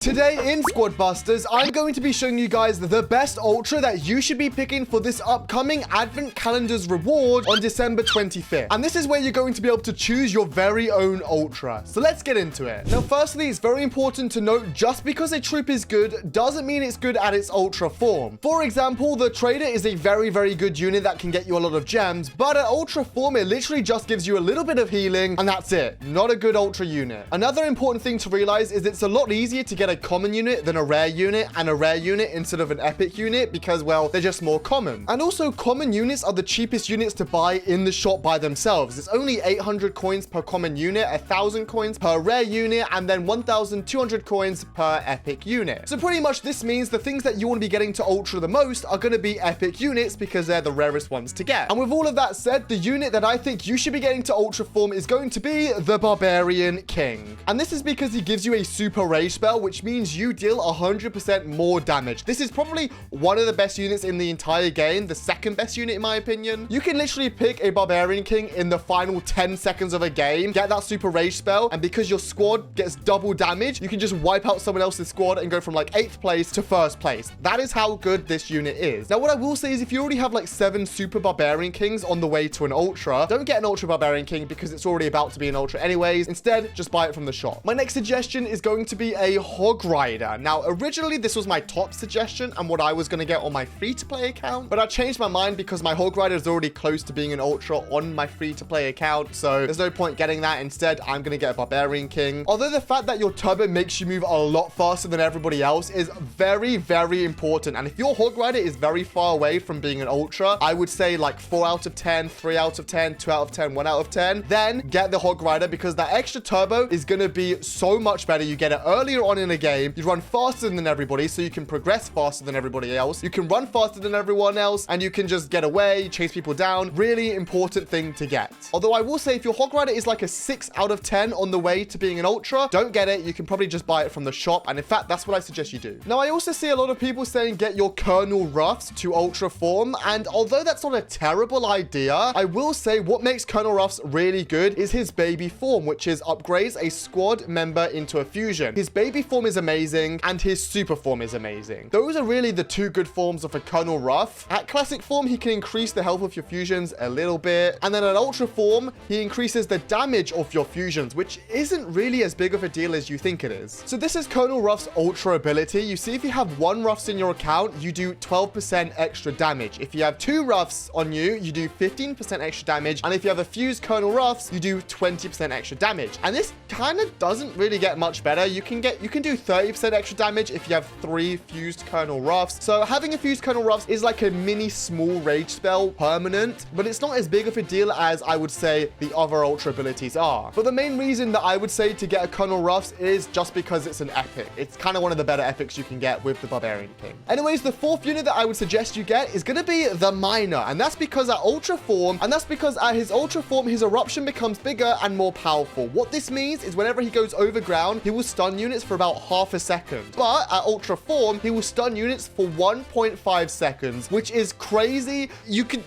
Today in Squad Busters, I'm going to be showing you guys the best ultra that you should be picking for this upcoming Advent Calendar's reward on December 25th. And this is where you're going to be able to choose your very own ultra. So let's get into it. Now, firstly, it's very important to note just because a troop is good doesn't mean it's good at its ultra form. For example, the Trader is a very, very good unit that can get you a lot of gems, but at ultra form, it literally just gives you a little bit of healing and that's it. Not a good ultra unit. Another important thing to realize is it's a lot easier to get a common unit than a rare unit, and a rare unit instead of an epic unit because, well, they're just more common. And also, common units are the cheapest units to buy in the shop by themselves. It's only 800 coins per common unit, 1,000 coins per rare unit, and then 1,200 coins per epic unit. So pretty much this means the things that you want to be getting to ultra the most are going to be epic units because they're the rarest ones to get. And with all of that said, the unit that I think you should be getting to ultra form is going to be the Barbarian King. And this is because he gives you a super rage spell, which means you deal 100% more damage. This is probably one of the best units in the entire game, the second best unit in my opinion. You can literally pick a Barbarian King in the final 10 seconds of a game, get that super rage spell, and because your squad gets double damage, you can just wipe out someone else's squad and go from like 8th place to 1st place. That is how good this unit is. Now, what I will say is if you already have like 7 super Barbarian Kings on the way to an ultra, don't get an ultra Barbarian King because it's already about to be an ultra anyways. Instead, just buy it from the shop. My next suggestion is going to be a Hog Rider. Now, originally, this was my top suggestion and what I was going to get on my free-to-play account, but I changed my mind because my Hog Rider is already close to being an ultra on my free-to-play account, so there's no point getting that. Instead, I'm going to get a Barbarian King. Although the fact that your turbo makes you move a lot faster than everybody else is very, very important, and if your Hog Rider is very far away from being an ultra, I would say like 4 out of 10, 3 out of 10, 2 out of 10, 1 out of 10, then get the Hog Rider because that extra turbo is going to be so much better. You get it earlier on in a game. You run faster than everybody, so you can progress faster than everybody else. You can run faster than everyone else, and you can just get away, chase people down. Really important thing to get. Although I will say if your Hog Rider is like a 6 out of 10 on the way to being an ultra, don't get it. You can probably just buy it from the shop, and in fact, that's what I suggest you do. Now, I also see a lot of people saying get your Colonel Ruffs to ultra form, and although that's not a terrible idea, I will say what makes Colonel Ruffs really good is his baby form, which is upgrades a squad member into a fusion. His baby form is amazing, and his super form is amazing. Those are really the 2 good forms of a Colonel Ruff. At classic form, he can increase the health of your fusions a little bit, and then at ultra form, he increases the damage of your fusions, which isn't really as big of a deal as you think it is. So this is Colonel Ruff's ultra ability. You see, if you have 1 Ruffs in your account, you do 12% extra damage. If you have 2 Ruffs on you, you do 15% extra damage, and if you have a fused Colonel Ruffs, you do 20% extra damage. And this kind of doesn't really get much better. You can do 30% extra damage if you have 3 fused Colonel Ruffs. So having a fused Colonel Ruffs is like a mini small rage spell permanent, but it's not as big of a deal as I would say the other ultra abilities are. But the main reason that I would say to get a Colonel Ruffs is just because it's an epic. It's kind of one of the better epics you can get with the Barbarian King. Anyways, the 4th unit that I would suggest you get is going to be the Miner, and that's because at ultra form, his ultra form, his eruption becomes bigger and more powerful. What this means is whenever he goes overground, he will stun units for about half a second. But at ultra form, he will stun units for 1.5 seconds, which is crazy.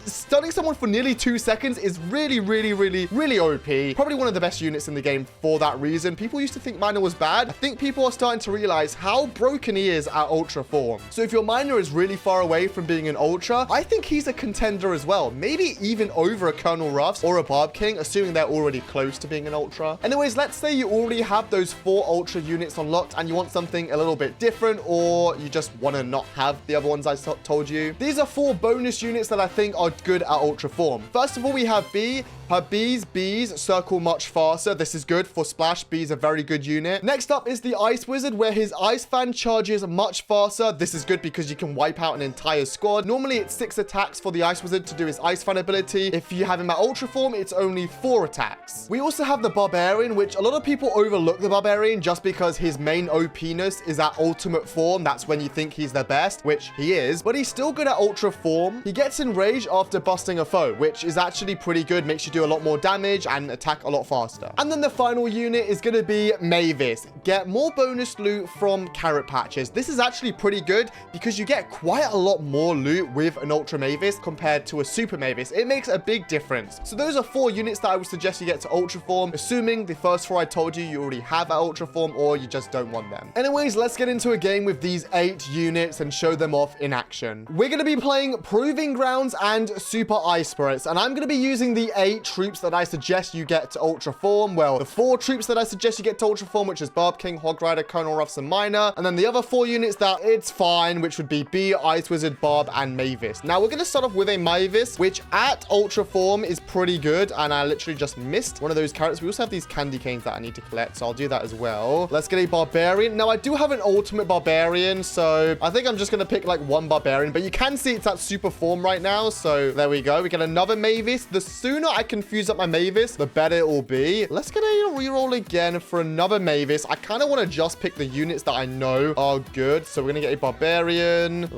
Stunning someone for nearly 2 seconds is really, really, really, really OP. Probably one of the best units in the game for that reason. People used to think Miner was bad. I think people are starting to realize how broken he is at ultra form. So if your Miner is really far away from being an ultra, I think he's a contender as well. Maybe even over a Colonel Ruffs or a Barb King, assuming they're already close to being an ultra. Anyways, let's say you already have those 4 ultra units unlocked and you want something a little bit different, or you just want to not have the other ones I told you. These are 4 bonus units that I think are good at ultra form. First of all, we have B. Her bees circle much faster. This is good for splash. B is a very good unit. Next up is the Ice Wizard, where his Ice Fan charges much faster. This is good because you can wipe out an entire squad. Normally, it's 6 attacks for the Ice Wizard to do his Ice Fan ability. If you have him at ultra form, it's only 4 attacks. We also have the Barbarian, which a lot of people overlook the Barbarian just because his main OP-ness is at ultimate form. That's when you think he's the best, which he is, but he's still good at ultra form. He gets enraged after busting a foe, which is actually pretty good. Makes you do do a lot more damage and attack a lot faster. And then the final unit is going to be Mavis. Get more bonus loot from carrot patches. This is actually pretty good because you get quite a lot more loot with an Ultra Mavis compared to a Super Mavis. It makes a big difference. So those are 4 units that I would suggest you get to Ultra Form, assuming the first 4 I told you already have at Ultra Form or you just don't want them. Anyways, let's get into a game with these 8 units and show them off in action. We're going to be playing Proving Grounds and Super Ice Spirits, and I'm going to be using the 8 troops that I suggest you get to Ultra Form. Well, the 4 troops that I suggest you get to Ultra Form, which is Barb King, Hog Rider, Colonel Ruffs, and Miner, and then the other 4 units that it's fine, which would be Bee, Ice Wizard, Barb, and Mavis. Now, we're going to start off with a Mavis, which at Ultra Form is pretty good, and I literally just missed one of those carrots. We also have these candy canes that I need to collect, so I'll do that as well. Let's get a Barbarian. Now, I do have an Ultimate Barbarian, so I think I'm just going to pick like 1 Barbarian, but you can see it's at Super Form right now, so there we go. We get another Mavis. The sooner I can fuse up my Mavis, the better it will be. Let's get a reroll again for another Mavis. I kind of want to just pick the units that I know are good, so we're going to get a Barbarian.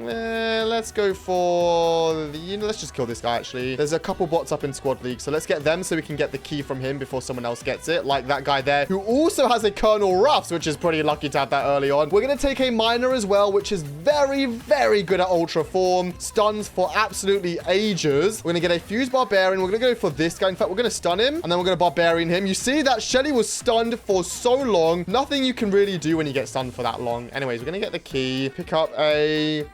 Let's go for the, let's just kill this guy, actually. There's a couple bots up in Squad League, so let's get them so we can get the key from him before someone else gets it, like that guy there, who also has a Colonel Ruffs, which is pretty lucky to have that early on. We're going to take a Miner as well, which is very, very good at Ultra Form. Stuns for absolutely ages. We're going to get a Fused Barbarian. We're going to go for this guy. In fact, we're going to stun him, and then we're going to Barbarian him. You see that Shelly was stunned for so long. Nothing you can really do when you get stunned for that long. Anyways, we're going to get the key. Pick up a...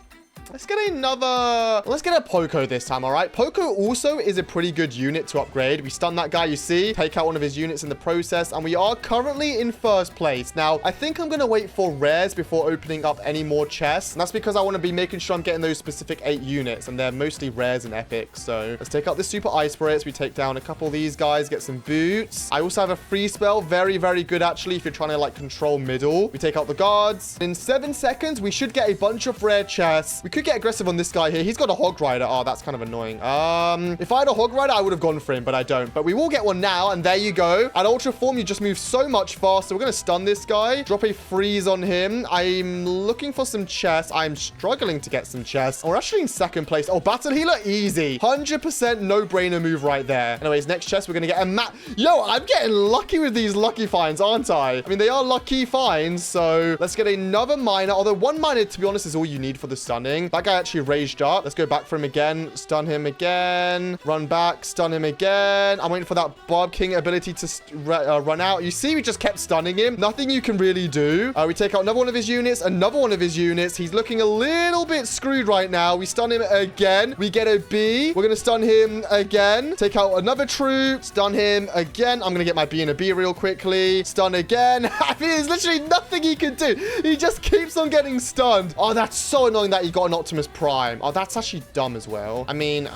Let's get a Poco this time, all right? Poco also is a pretty good unit to upgrade. We stun that guy, you see. Take out one of his units in the process, and we are currently in first place. Now, I think I'm going to wait for rares before opening up any more chests, and that's because I want to be making sure I'm getting those specific 8 units, and they're mostly rares and epics. So let's take out the Super Ice Spirits. We take down a couple of these guys, get some boots. I also have a free spell. Very, very good, actually, if you're trying to, like, control middle. We take out the guards. In 7 seconds, we should get a bunch of rare chests. We could get aggressive on this guy here. He's got a Hog Rider. Oh, that's kind of annoying. If I had a Hog Rider, I would have gone for him, but I don't. But we will get one now, and there you go. At Ultra Form, you just move so much faster. We're going to stun this guy. Drop a freeze on him. I'm looking for some chests. I'm struggling to get some chests. We're actually in second place. Oh, Battle Healer, easy. 100% no-brainer move right there. Anyways, next chest, we're going to get a map. Yo, I'm getting lucky with these lucky finds, aren't I? I mean, they are lucky finds, so let's get another Miner. Although 1 Miner, to be honest, is all you need for the stunning. That guy actually raged up. Let's go back for him again. Stun him again. Run back. Stun him again. I'm waiting for that Barb King ability to run out. You see, we just kept stunning him. Nothing you can really do. We take out another one of his units. Another one of his units. He's looking a little bit screwed right now. We stun him again. We get a B. We're going to stun him again. Take out another troop. Stun him again. I'm going to get my B and a B real quickly. Stun again. I mean, there's literally nothing he can do. He just keeps on getting stunned. Oh, that's so annoying that he got an Optimus Prime. Oh, that's actually dumb as well. I mean...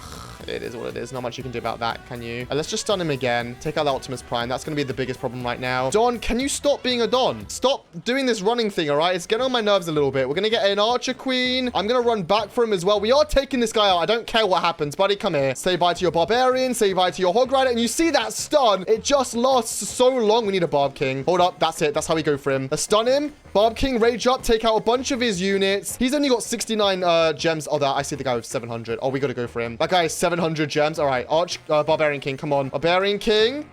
It is what it is. Not much you can do about that, can you? Let's just stun him again. Take out the Optimus Prime. That's going to be the biggest problem right now. Don, can you stop being a Don? Stop doing this running thing, all right? It's getting on my nerves a little bit. We're going to get an Archer Queen. I'm going to run back for him as well. We are taking this guy out. I don't care what happens. Buddy, come here. Say bye to your Barbarian. Say bye to your Hog Rider. And you see that stun? It just lasts so long. We need a Barb King. Hold up. That's it. That's how we go for him. Let's stun him. Barb King, rage up. Take out a bunch of his units. He's only got 69 gems. Oh, I see the guy with 700. Oh, we got to go for him. That guy has 700 gems. All right. Barbarian King, come on. Barbarian King.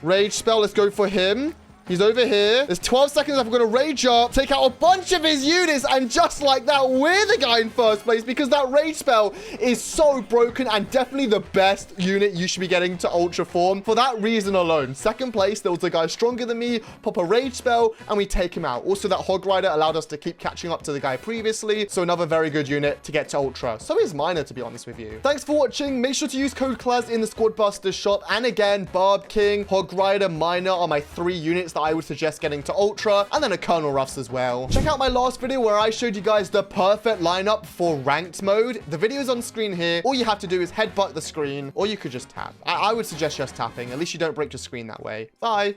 Rage spell, let's go for him. He's over here. There's 12 seconds left. We're going to rage up, take out a bunch of his units, and just like that, we're the guy in first place because that rage spell is so broken and definitely the best unit you should be getting to Ultra Form for that reason alone. Second place, there was a guy stronger than me, pop a rage spell, and we take him out. Also, that Hog Rider allowed us to keep catching up to the guy previously, so another very good unit to get to Ultra. So is Miner, to be honest with you. Thanks for watching. Make sure to use code Claz in the Squad Busters shop. And again, Barb King, Hog Rider, Miner are my 3 units that I would suggest getting to Ultra, and then a Colonel Ruffs as well. Check out my last video where I showed you guys the perfect lineup for ranked mode. The video is on screen here. All you have to do is headbutt the screen, or you could just tap. I would suggest just tapping. At least you don't break your screen that way. Bye.